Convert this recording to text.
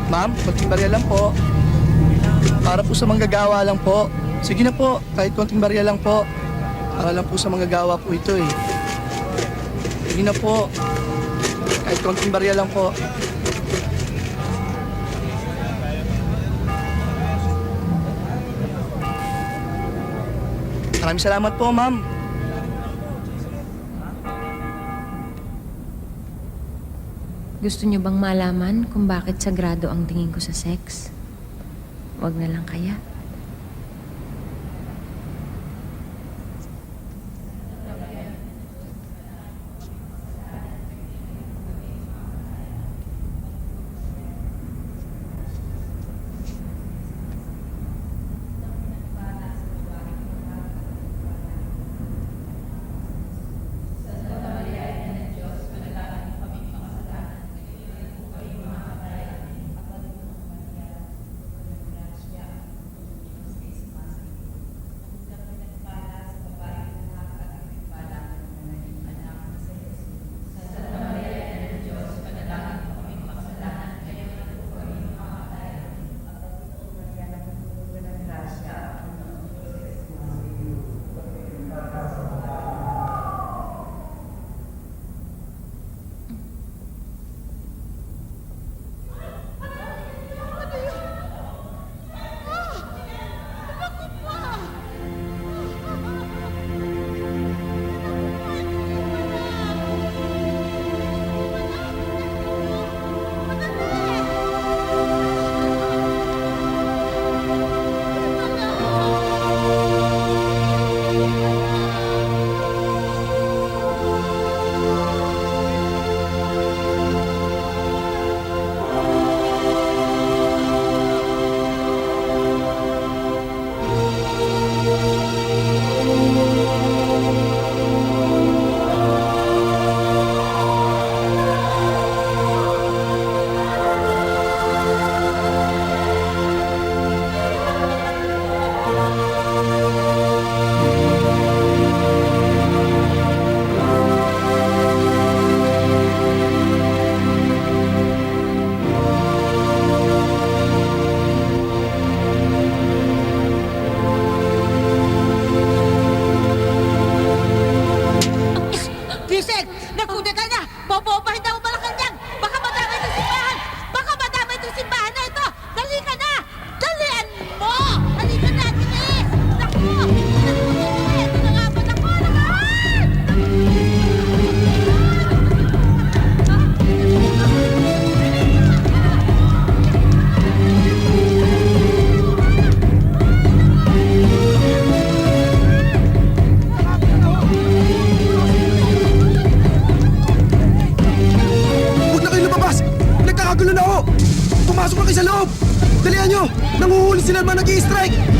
Ma'am, konting barya lang po. Para po sa manggagawa lang po. Sige na po, kahit konting barya lang po. Para lang po sa manggagawa po ito eh. Sige na po, kahit konting barya lang po. Maraming salamat po, ma'am. Gusto niyo bang malaman kung bakit sagrado ang tingin ko sa sex? Wag na lang kaya. Pumasok na kayo sa loob! Dalihan nyo! Nanguhuli sila naman nag-i-strike!